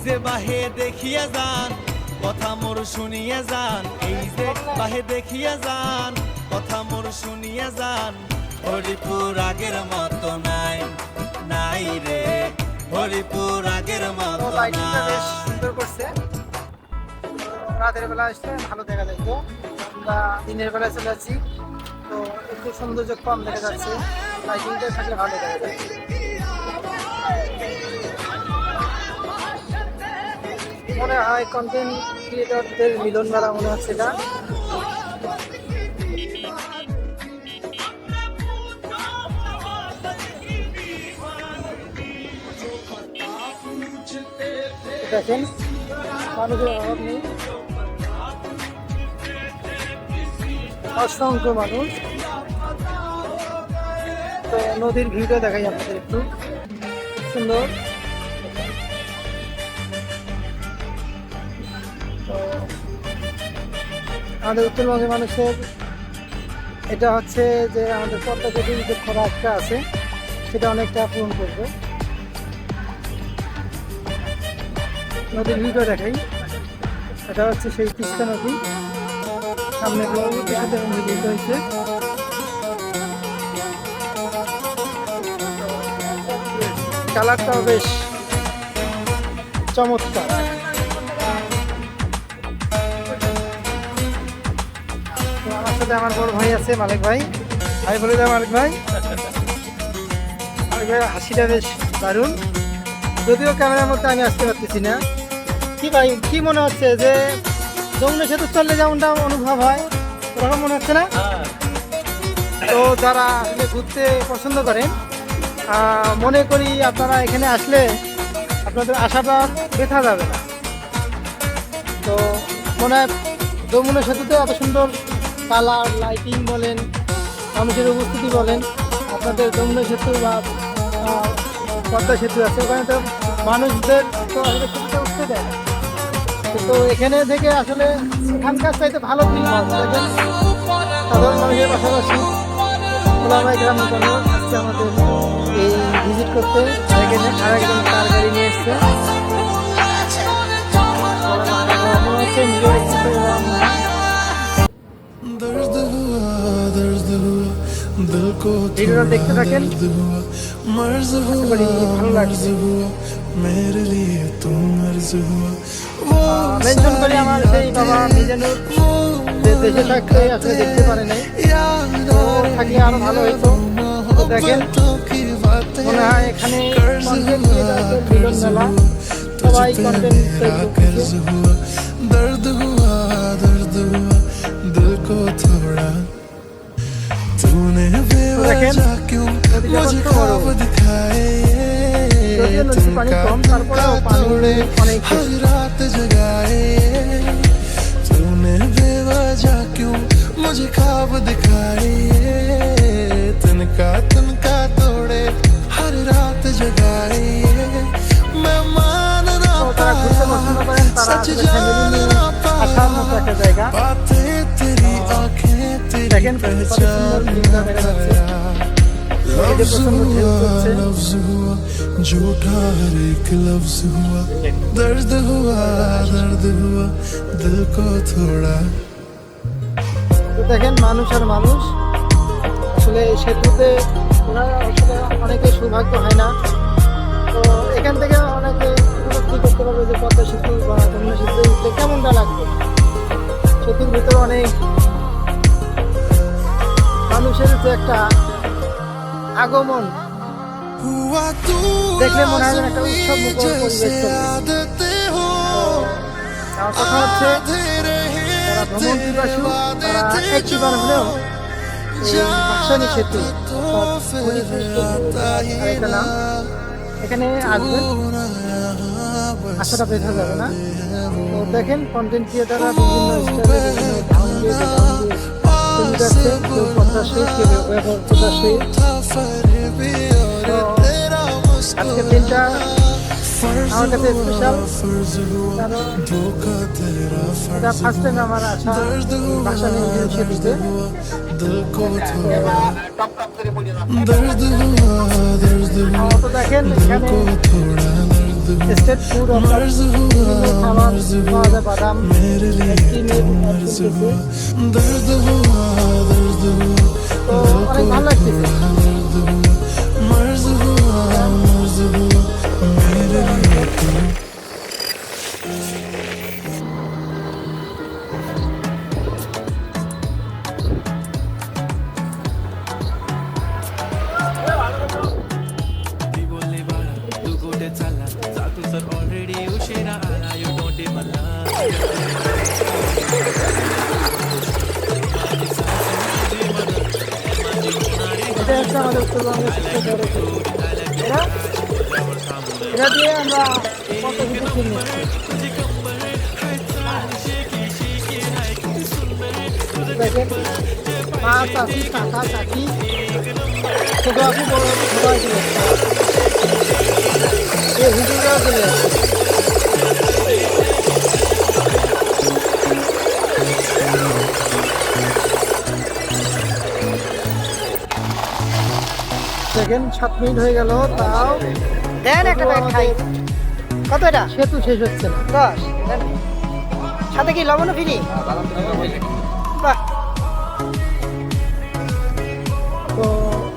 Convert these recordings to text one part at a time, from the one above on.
যে বাহে দেখিয়া যান কথা মোর শুনিয়া যান, এই যে বাহে দেখিয়া যান কথা মোর শুনিয়া যান। হরিপুর আগের মতো নাই, নাই রে হরিপুর আগের মতো লাইটিংটা বেশ নাই। সুন্দর করছে। রাতের বেলা আসলে ভালো দেখা যায়, তো আমরা দিনের বেলায় চলে যাচ্ছি তো একটু সৌন্দর্য কম দেখা যাচ্ছে, লাইটিংটা থাকলে ভালো দেখা যায়। মনে হয় কন্টেন্ট ক্রিয়েটরদের মিলন মেলা মনে হচ্ছে এটা। দেখেন মানুষের অভাব নেই, অসংখ্য মানুষ। তো নদীর ভিউটা দেখাই আপনাদের একটু সুন্দর। তো আমাদের উত্তরবঙ্গের মানুষের এটা হচ্ছে যে আমাদের পদ্মা সেতুর যে খরা একটা আছে সেটা অনেকটা পূরণ করবে। নদীর ভিউটা দেখাই, এটা হচ্ছে সেই তিস্তা নদী, সামনে মিলিত হয়েছে। কালারটাও বেশ চমৎকার। আমার সাথে আমার বড় ভাই আছে মালিক ভাই, ভাই বলে দেয় মালিক ভাই। মালিক ভাইয়ের হাসিটা বেশ দারুণ, যদিও ক্যামেরার মধ্যে আমি আসতে পারতেছি না। কি ভাই কি মনে হচ্ছে যে যমুনা সেতু চললে যেমনটা অনুভব হয় ওরকম মনে হচ্ছে না? তো যারা আসলে ঘুরতে পছন্দ করেন মনে করি আপনারা এখানে আসলে আপনাদের আশাটা বৃথা যাবে না। তো মনে হয় যমুনা সেতুতে এত সুন্দর কালার লাইটিং বলেন, মানুষের উপস্থিতি বলেন, আপনাদের যমুনা সেতু বা পদ্মা সেতু আছে ওখানে তো মানুষদের তো আসলে সেতুতে উঠতে দেয় না। তো এখানে থেকে আসলে এখানকার চাইতে ভালো ফিল পাওয়া যায়। সাধারণ মানুষের পাশাপাশি কোলাবাই গ্রামের জন্য আজকে আমাদের এই ভিজিট করতে এখানে আরেকজন কার গাড়ি নিয়ে এসছে। মনে হচ্ছে নিজের ভিডিওটা দেখতে থাকেন, ভালো লাগছে। মেনশন করি আমার সেই বাবা মিজানুর যে দেশে থাকতে আসলে দেখতে পারে নাই, থাকলে আরো ভালো হইতো। দেখেন মনে হয় এখানে কন্টেন্ট ক্রিয়েটরদের মিলন মেলা, সবাই কন্টেন্ট দেখেন পানি কম, তারপরেও পানি অনেক रात जगाए तूने बेवजह क्यों मुझे ख्वाब दिखाए, तिनका तोड़े हर रात जगाए। मैं मान ना पाया सच जान ना पाया, बातें तेरी आंखें तेरी पहचान ना पाया। लफ्ज़ हुआ लफ्ज़ हुआ झूठा हर एक लफ्ज़ हुआ, दर्द हुआ दिल को थोड़ा। তো দেখেন মানুষ আর মানুষ আসলে সেতুতে ওরা আসলে অনেকে সৌভাগ্য হয় না। তো এখান থেকে অনেকে উপলব্ধি করতে পারবে যে পদ্মা সেতু বা যমুনা সেতু উঠলে কেমনটা লাগবে। সেতুর ভিতরে অনেক মানুষের যে একটা আগমন দেখলে মনে হয় একটা উৎসব মুখর পরিবেশ চলছে। আমার কথা হচ্ছে যারা ভ্রমণ পিপাসু তারা একবার হলেও ভাসানী সেতু আরেকটা নাম এখানে আসবেন, আশাটা বেঁধে যাবে না। তো দেখেন কন্টেন্ট ক্রিয়েটাররা বিভিন্ন স্টাইলে বিভিন্ন ঢাউন দিয়ে চলে যাচ্ছে, কেউ 50 কেউ 50। আজকের দিনটা আমার কাছে স্পেশাল, কারণ এটা ফার্স্ট টাইম আমার আসা ভাসানী সেতুতে। তো দেখেন এখানে স্টেট ফুড অর্থাৎ বিভিন্ন খাবার পাওয়া যায়, বাদাম, তো অনেক ভালো লাগতেছে। এটা হচ্ছে আমাদের উত্তরবঙ্গের সবচেয়ে বড় পুকুর। এটা দিয়ে আমরা কত কিছু কিনেছি। দেখেন মা, চাষি, কাকা, কাকি, ছোট আপু, বড় আপু সবাই চলে আসছে। এই হুজুররাও চলে আসছে। দেখেন 7 মিনিট হয়ে গেল, তাও দেন একটা প্যাকেট খাই। কত এটা? সেতু শেষ হচ্ছে না। 10 দেন। সাথে কি লবণ ফ্রি? বাহ, তো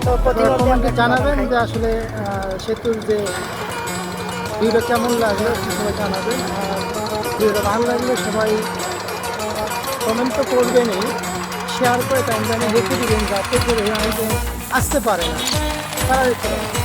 তো প্রতিদিন কমেন্টে জানাবেন যে আসলে সেতুর যে ভিডিওটা কেমন লাগলো সবাই জানাবেন। আর ভিডিওটা ভালো লাগলে সবাই কমেন্ট তো করবেনই, শেয়ার করে টাইম লাইনে রেখে দিবেন যাতে করে অনেকে আসতে পারে না, তারা দেখতে পারে।